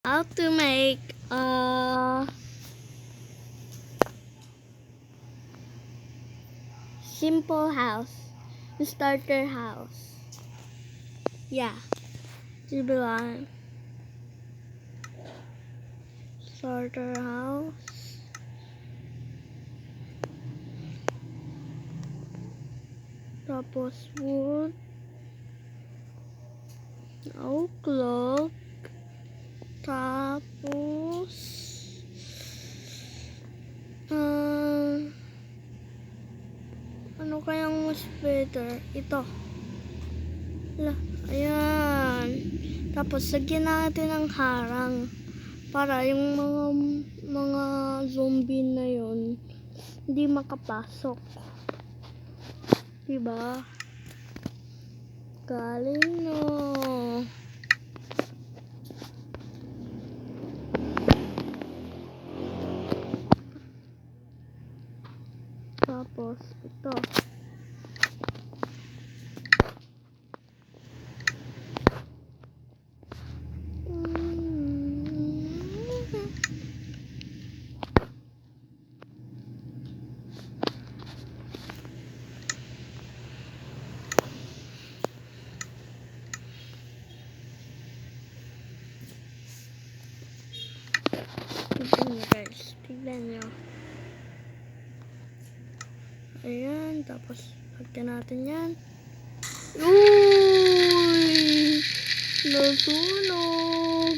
How to make a simple house, starter house. Yeah, dibilang starter house. Tapos wood, oak log, tapos ano kayang mas better? Ito. Ayan. Tapos lagyan natin ng harang para yung mga zombie na yon hindi makapasok. Diba? Galing no. Tapos ito. Tignan nyo guys. Tignan nyo. Ayan. Tapos lagyan natin yan. Uy! Nasunog!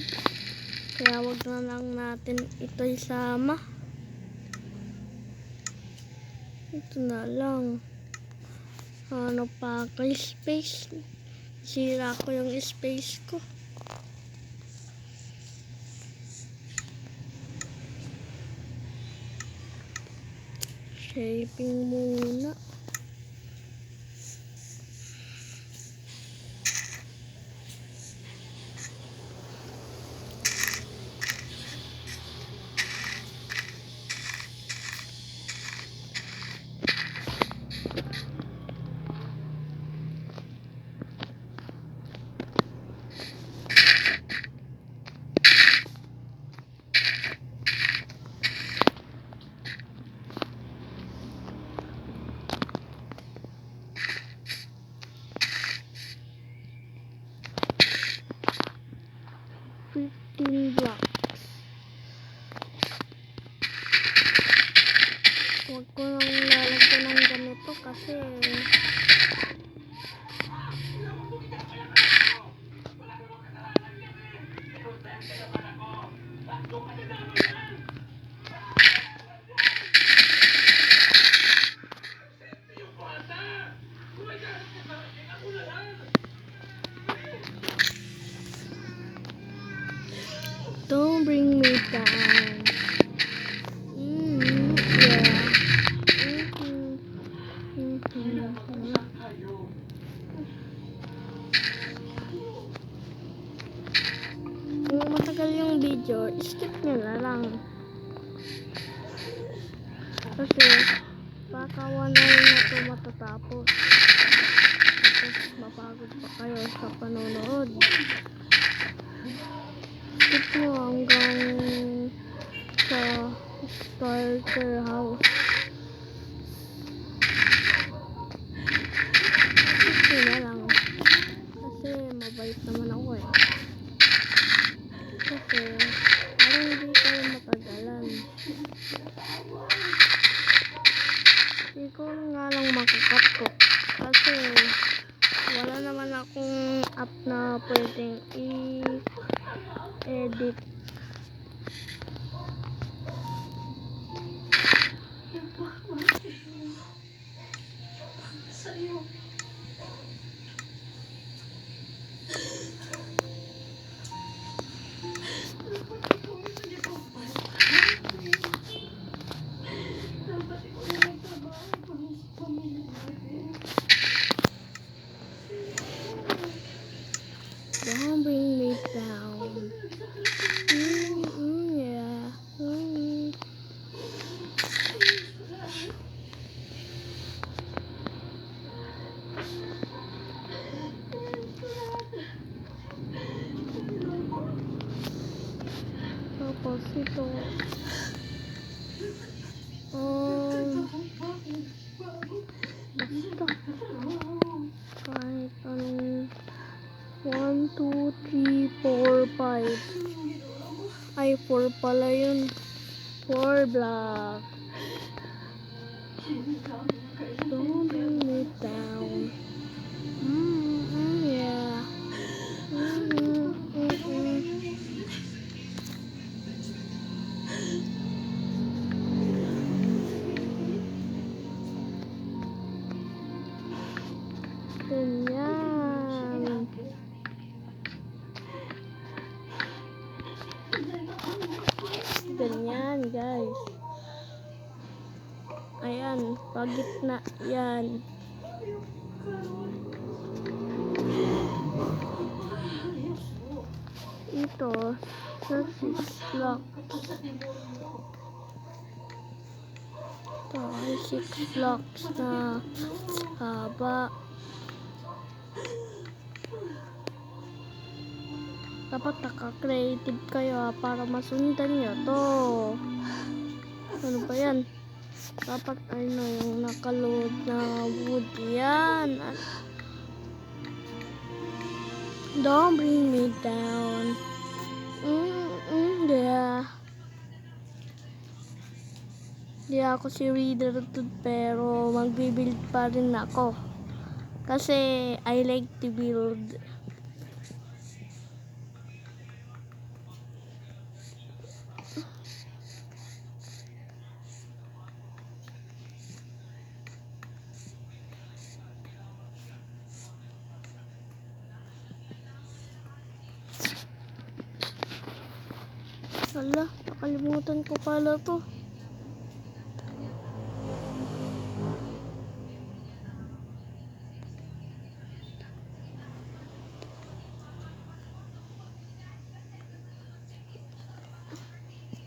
Kaya wag na lang natin ito isama. Ito na lang. Ano pa ako space? Sira ko yung space ko. Shaping muna. Blocks. Huwag ko nang lalagyan ng ganito kasi don't bring me down. Kung matagal yung video, skip nyo na lang. Kasi baka 1 hour na ito matatapos. Tapos mapagod pa kayo sa panonood. Skip nyo hanggang sa starter house. Skip nyo na lang. Kasi mabait naman ako eh. Kasi parang hindi kayo matagalan. Hindi ko nga lang makakat ko. Kasi wala naman akong app na pwedeng i-edit. Don't bring me down. Tapos ito. Basta. Kahit anong 1, 2, 3, 4, 5. Ay, 4 pala yun. 4 block. Don't bring me down. Yeah. Ganyan. Ganyan, guys. Ayan, pagitna yan. Ito, sa 6 blocks. Ito ay 6 blocks na haba. Dapat naka-creative kayo para masundan nyo to. Ano ba yan? Dapat ano yung nakaload na wood yan. Don't bring me down. Yeah. Di ako si Reader Tooth pero magbibuild pa rin ako. Kasi I like to build. Hala, nakalimutan ko pala to.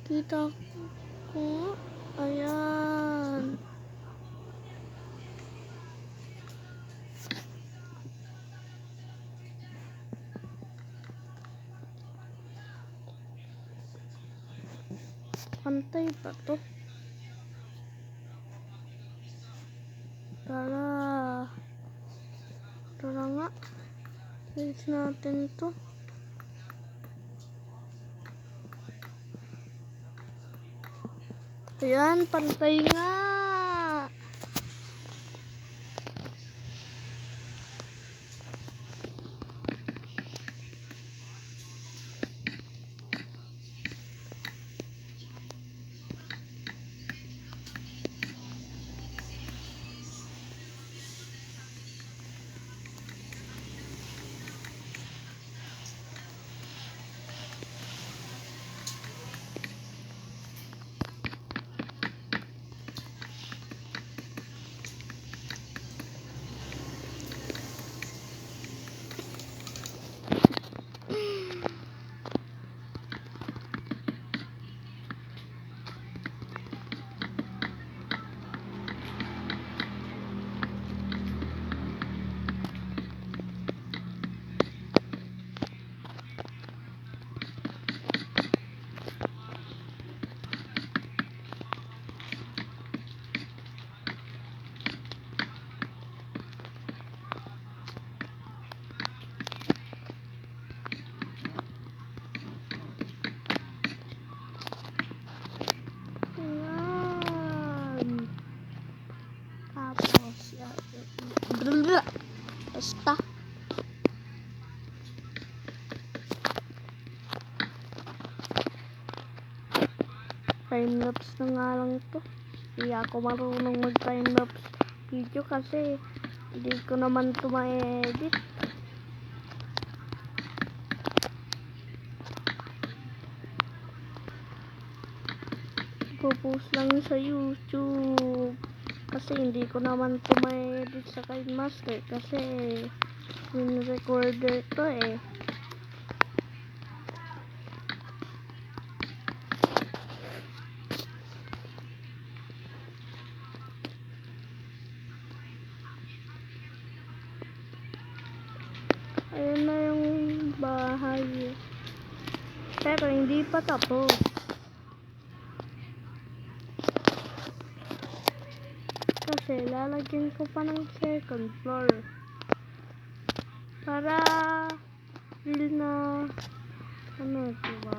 Kita ko. Ayan. Pantay ba to? Tara nga. Please natin to. Ayan, pantay nga. Basta. Time-lapse na nga lang ito. Hindi ako marunong mag-time-lapse video kasi hindi ko naman ito ma-edit. Popost lang sa YouTube. Kasi hindi ko naman ito ma-edit sa KineMaster kasi win-recorder ito eh. Ayun na yung bahay. Pero hindi pa tapos. kasi lalagyan ko pa ng second floor. Para real na ano, diba?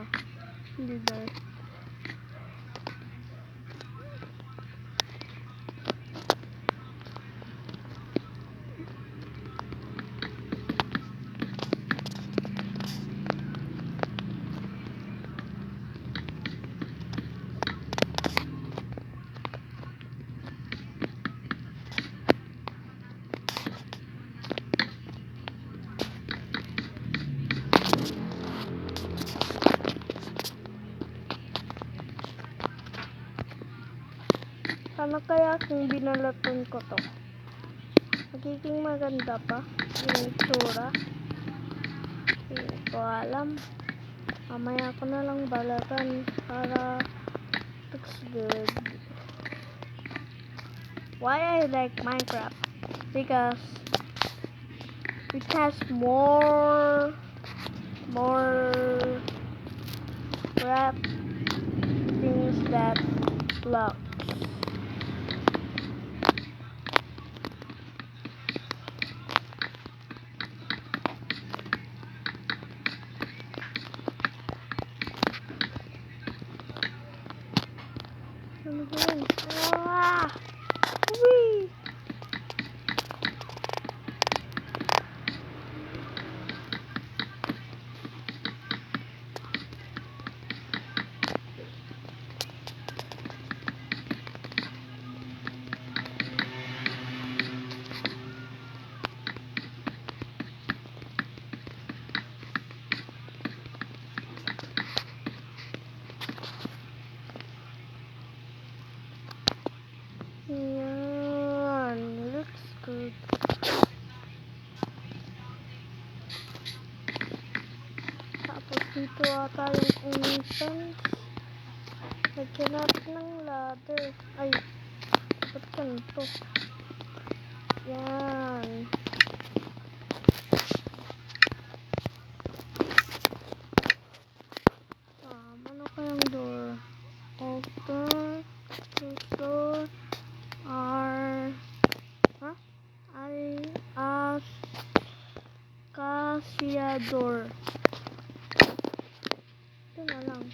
Hindi ba? Sana kaya kung binalatan ko to, magiging maganda pa yung itsura. Hindi ko alam. Mamaya ko na lang balatan para looks good. Why I like Minecraft? Because it has more crap things that blocks. Ano ba yun? Ah! Whee! Yan, looks good. Tapos dito ata yung entrance. Lagyan natin ng ladder. Ay, ba't ganito? Yan. Ano kayang door? Open. Door. Door. Ito na lang.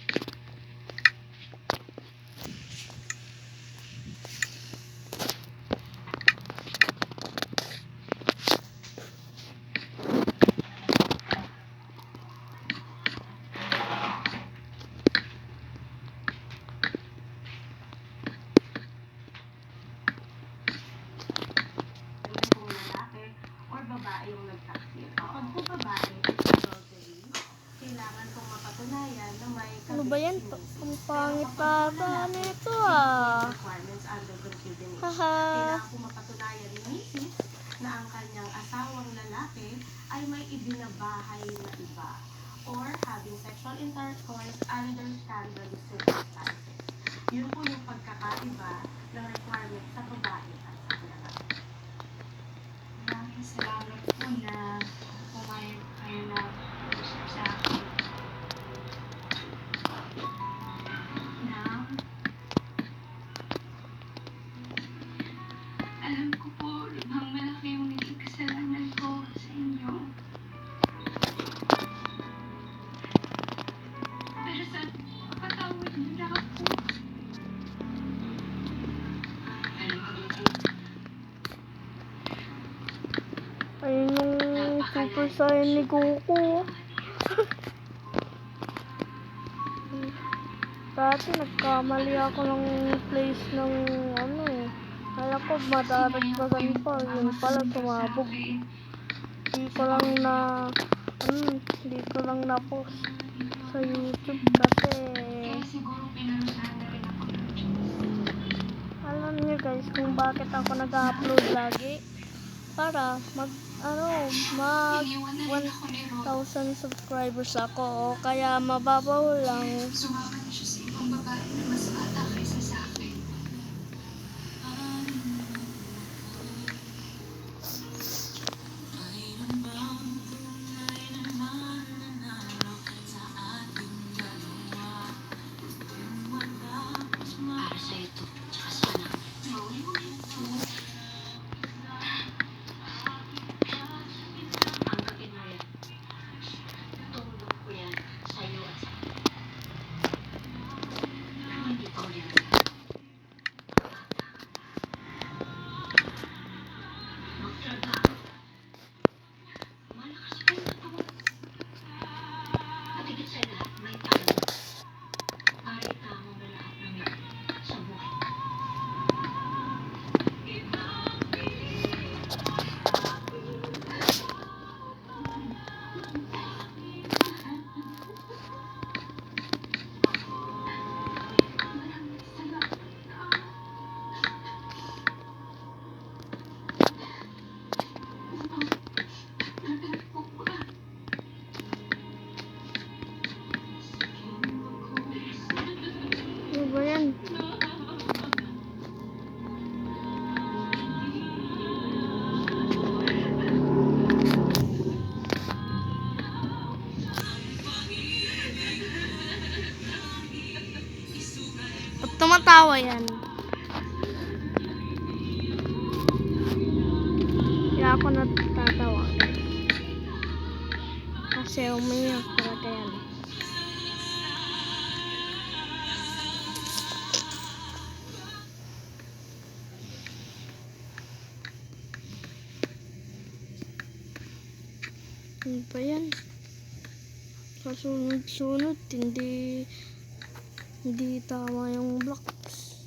Babae yung nagtaksi. Kapag po babae, adultery, kailangan kong mapatunayan na may Ano ba yan? Ang pangit ata nito requirements under Concuban Age. Haha. Kailangan kong mapatunayan ni Mrs. na ang kanyang asawang lalaki ay may ibinabahay na iba or having sexual intercourse under scandalous circumstances. Yun po yung pagkakaiba ng requirements sa babae at sa lalaki. Maraming salamat po na pumayag kayo na usap sa akin. Now, alam ko po, lubhang malaki yung naging kasalanan ko sa inyo. Pero sana patawad niyo na ako. Alam ko po, Ayun yung Super Saiyan ni Goku. Dati nagkamali ako ng place ng ano eh. Kala ko madaragdagan pa. Yun pala sumabog. Hindi ko lang na-post sa YouTube kasi kaya siguro pinarusahan na rin ako ng Diyos. alam niyo guys kung bakit ako nag-upload lagi. Para mag Iniwan na rin ako ni Ron. 1,000 subscribers ako. Kaya mababaw lang. Sumama na siya sa ibang babae na mas bata kaysa sa akin. Para sa ito, tsaka sana. Mauwi mo yan po. yan. Ba't tumatawa yan? Kaya ako natatawa. Kasi umiyak talaga yan. Ano ba yan? Sa sunod-sunod, hindi tama yung blocks.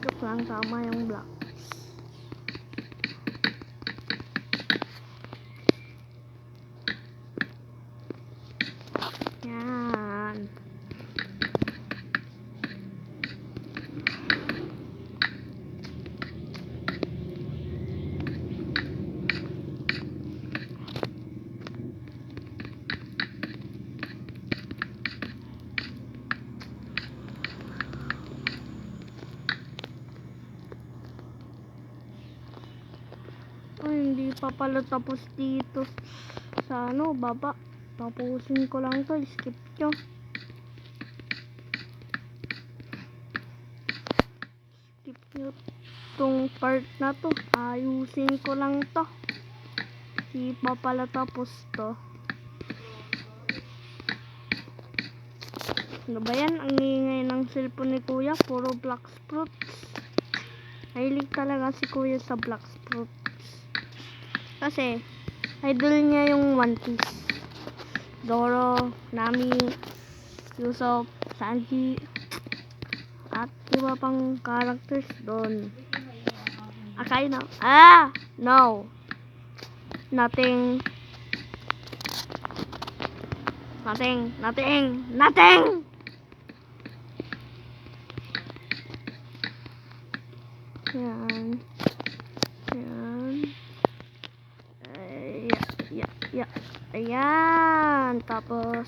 Joke lang, tama yung blocks. Yan. Ay, hindi pa pala tapos dito sa baba. Tapusin ko lang to, skip nyo. Skip nyo tong part na to. Ayusin ko lang to. Hindi pa pala tapos to. Ano ba yan? Ang ingay ng cellphone ni Kuya. Puro Black Fruits. Mahilig talaga si Kuya sa Black Fruits. Kasi, idol niya yung One Piece. Zoro, Nami, Usopp, Sanji, at iba pang characters doon. Akainu. No. Nothing. Yan. Ayan. Tapos,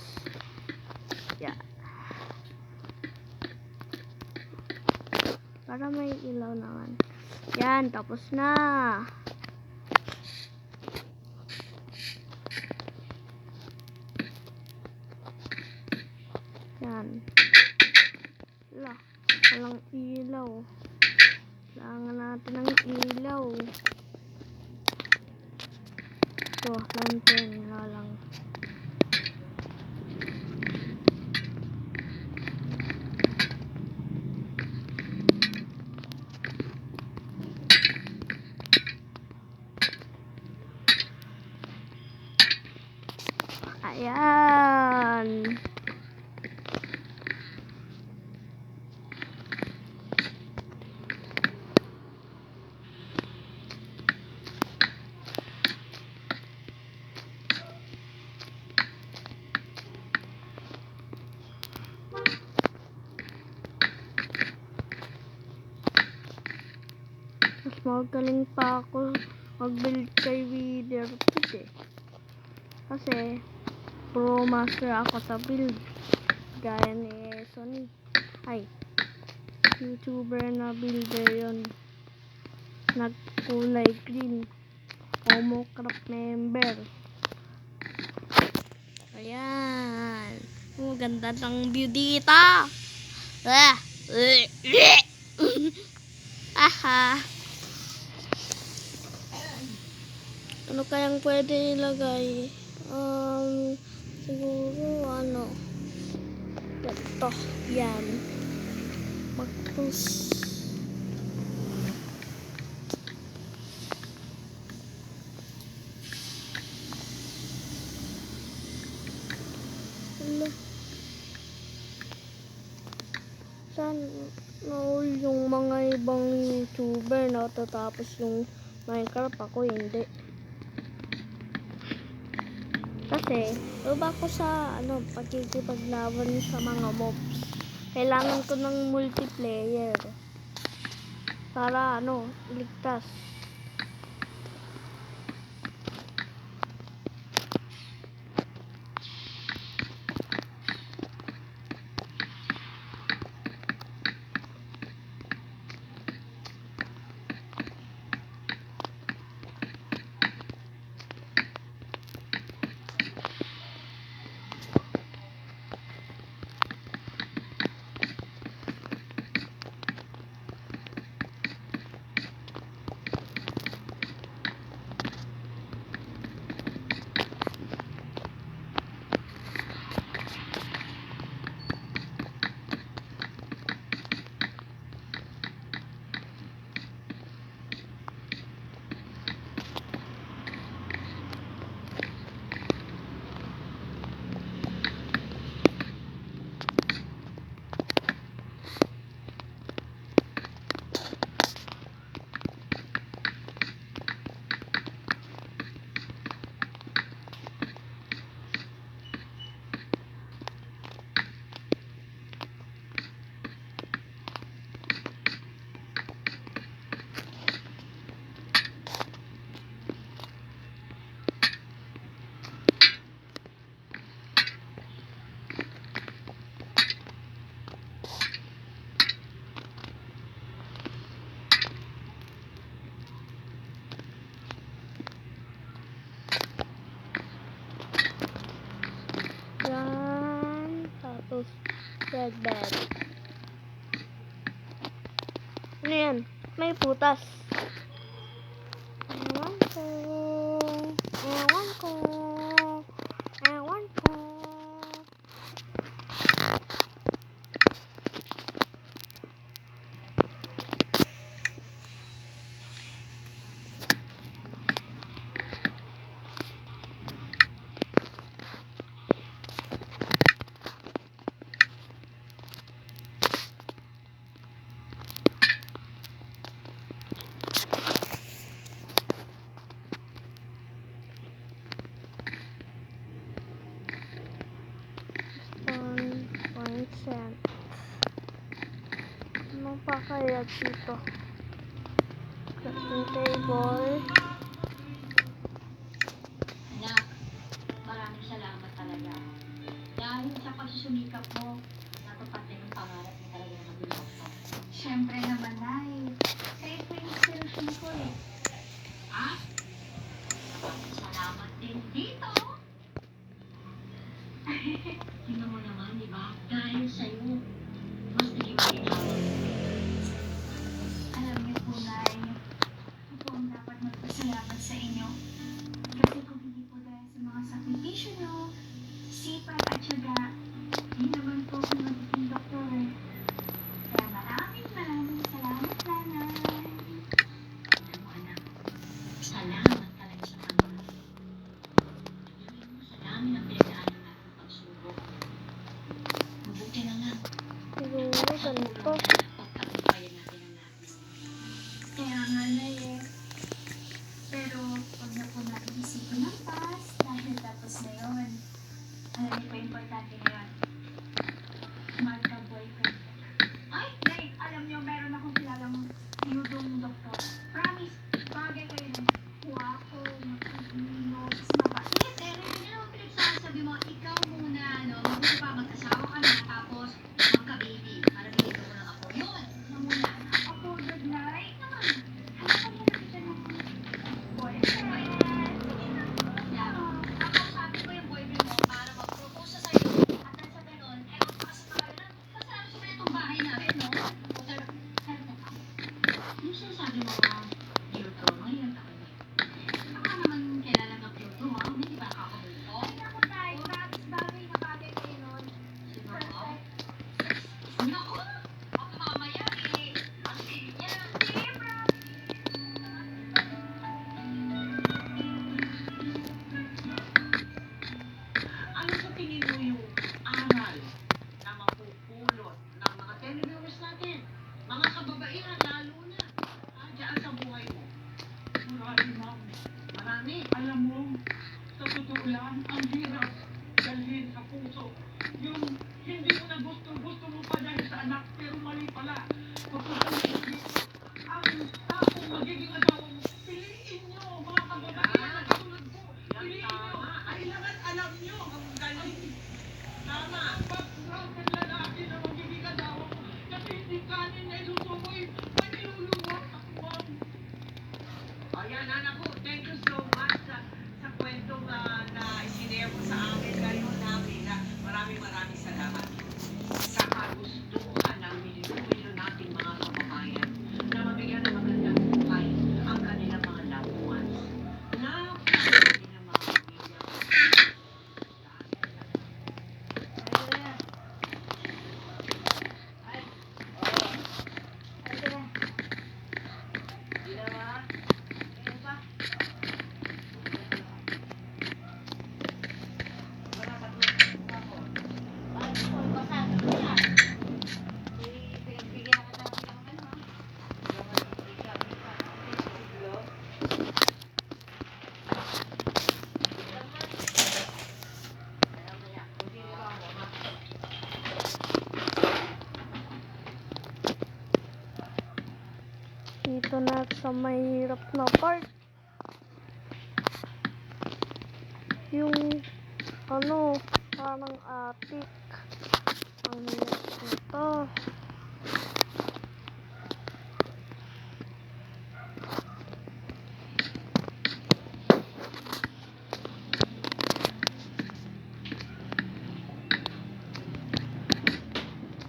para may ilaw naman. Yan. Tapos na. Yan. Walang ilaw. Kailangan natin ng ilaw. Ito, lantern na lang. Ayan. Mas magaling pa ako mag-build kay Wither today. Kasi pro master ako sa build. Gaya ni Sony. Ay, YouTuber na builder yun. Nagkulay green. Homocraft member. Ayan. Ganda ng view dito. Aha. Ano kayang pwede ilagay? Siguro ito. Yan. Cactus. Sana yung mga ibang YouTuber natatapos yung Minecraft, ako hindi. Kasi iba ko sa pagkikipaglaban sa mga mobs. Kailangan ko ng multiplayer para iligtas. Red bed. Ano yan? May putas. Ewan ko. Ewan ko. Ewan ko. $1.cent. Ano pa kaya dito? Crafting table. Anak, maraming salamat talaga. Dahil sa pagsusumikap mo, natupad na yung pangarap mo talaga na maging doktor. Siyempre naman, Nay. Kayo po yung inspiration ko eh. Ah? Maraming salamat din dito. Tingnan mo naman, di ba? Dahil sa'yo, mas naging maginhawa. Alam niyo po, Nay, ako po ang dapat magpasalamat sa inyo. Kasi kung hindi po dahil sa mga sakripisyo nyo, sipag at syaga, hindi naman po ako magiging doktor eh. Kaya maraming salamat, Nanay. Alam mo, anak, salamat talaga sa Panginoon. Tingin mo sa dami ng pinagdaanan natin pagsubok. Mabuti na lang. Siguro ganito. Pagtagumpayan natin ang lahat. Kaya nga, Nay eh. Pero huwag na po natin isipin ng past dahil tapos na yun. Alam niyo pa importante ngayon. Mahal ka boyfriend. Ay, Nay, alam niyo meron akong kilalang yudong doktor. Promise, bagay kayo na. Guwapo, matalino, tas mabait. Eh, rin niyo naman pinagsasabi mo, ikaw muna, no? Mabuti pa, mag-asawa ka na, tapos magka-baby. Para bigyan ko ng apo. Yun, ano muna? Apo, good night naman. Hanapan mo na kita ng boyfriend. Yeah. Ako, sabi ko yung boyfriend mo para mag-propose sa sa'yo. At nang sa ganon, eh, magpakasamahan na. Masarap sa itong bahay namin, no? O, pero, yung sinasabi mo ba, Kyoto, ngayon taon na. Baka naman kailangan ng Kyoto, ha? Hindi ba kakabulto? Ay, naku, Tay. Promise, bagay na bagay kayo nun. Sino ko? Naku, baka mamaya, eh. Asin niya. Sige, Ano sa tingin mo yung aral na mapupulot ng mga televiewers natin? Mga kababaihan lalo na. Diyan sa buhay mo. Marami, ma'am. Marami. Alam mo, sa totoo lang, ang hirap dalhin sa puso. Yung hindi mo na gusto mo pa dahil sa anak, pero mali pala. Pagkakalimutin, ang taong magiging asawa mo, piliin nyo, mga kababaihan na katulad ko. Piliin nyo. Kailangan alam nyo. Ang galing. Tama. Ang background ng lalaki na magiging asawa mo. Kasi hindi kanin na isusumoy. Maniluluwag ako, ma'am. Ayan, anak ko, thank you so much sa kwentong na isinare mo sa amin ngayon namin. Maraming salamat. Sa kagustuhan ng milyon-milyon nating mga kababayan na mabigyan ng magandang buhay ang kanilang mga loved ones. Napakaganda ng mga pamilya. Dito na sa mahirap na part. Yung ano, parang attic. Ang hirap nito.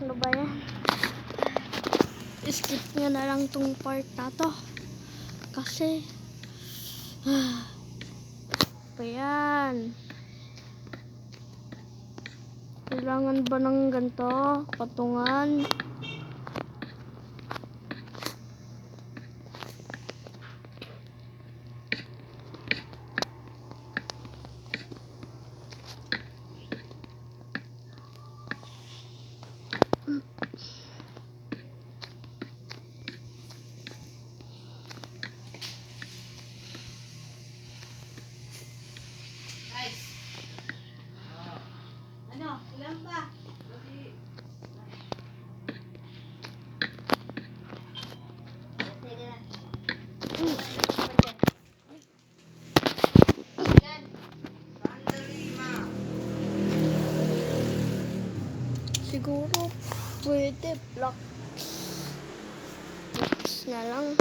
Ano ba yan? Skip nyo na lang tong part na to. Kasi, pa yan. Kailangan ba ng ganito? Patungan? Ano? Ilan ba? Sige na. Siguro, pwede black. Na lang.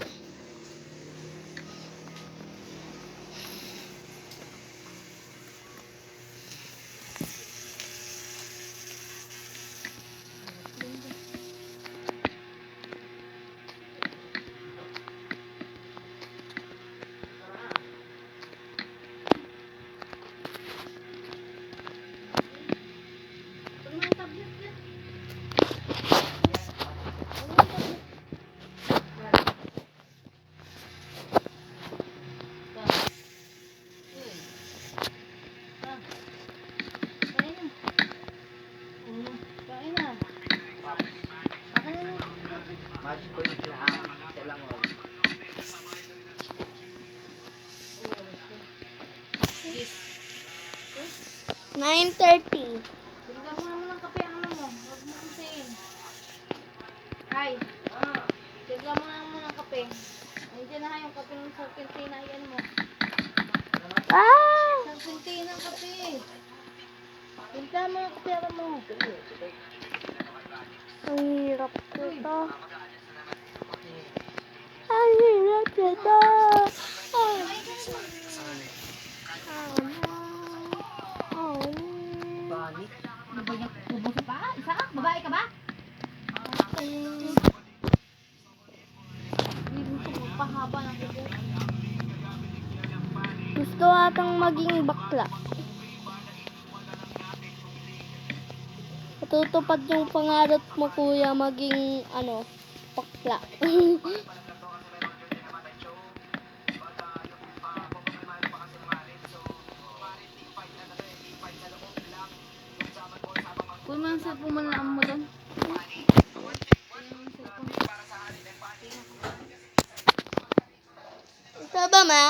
Mas ko yung lahat. Siya lang o. 9:30. Bigyan mo naman ng kape ang ano mo. Huwag mo kusayin. Ay. Bigyan mo naman ng kape. Nandiyan na yung kape ng Sarpentina. Yan mo. Ah! Sarpentina ng kape. Pinta mo ang kape ang mo. Ang hirap nito. Ang hirap nito. Oh. Bani. Ano ba yung ubos pa? Isa ka? Babae ka ba? Hindi gusto mo pahaba ng kubo. Gusto atang maging bakla. Matutupad yung pangarap mo, kuya, maging bakla. Kung man sa pumalaan mo doon. Ito ba, ma?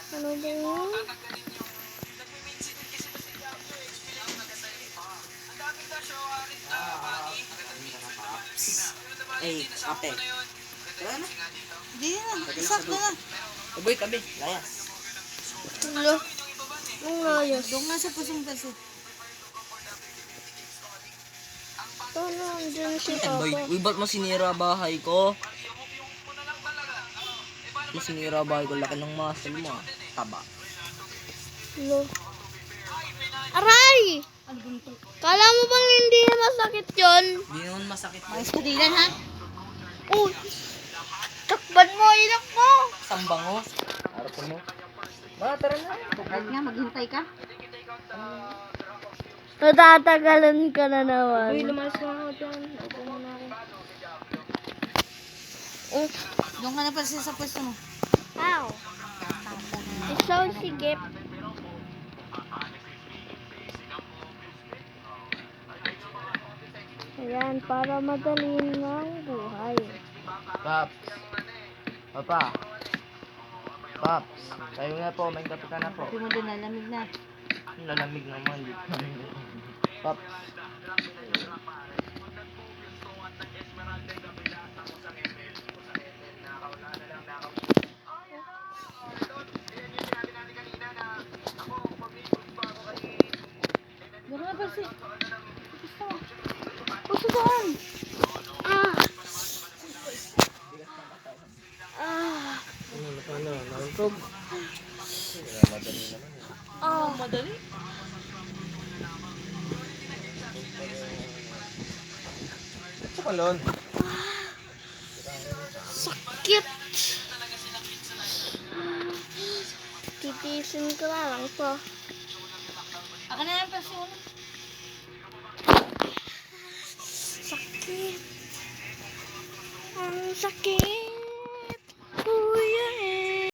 Ano ba yun? Eh, kape. Wala na. Hindi na. Isakto na. Taboy, tabi. Layas. Ano? Ang layas. Doon nga sa pusong kaso. Ito na, andyan si Boy, Papa. uy, ba't mo sinira bahay ko? Mo sinira bahay ko, laki ng muscle mo ah. Taba. Lo. Aray! Kala mo bang hindi masakit yun? Hindi naman masakit. Ayos ka dilan ha? Uy! Takban mo, inak mo! Sambango. Harap mo. Ba, tara na. Kahit nga maghintay ka. Natatagalan ka na naman. Uy, lumalas ka ako dyan. Opo muna ako. Doon ka na pala sa pwesto mo. Ow! Isaw si Gep. Ayan, para madali ng buhay. Paps. Papa. Paps. Kayo na po, may kape ka na po. Sabi mo doon, lalamig na. Lalamig naman. Paps. ba si... Gusto doon! Ah! Ah! Ano? Nauntog? Madali naman eh. Ah! Madali? Sa kalon. Sakit! Titisin ko na lang to. Ako na lang kasi una. Sakit! Ang sakit!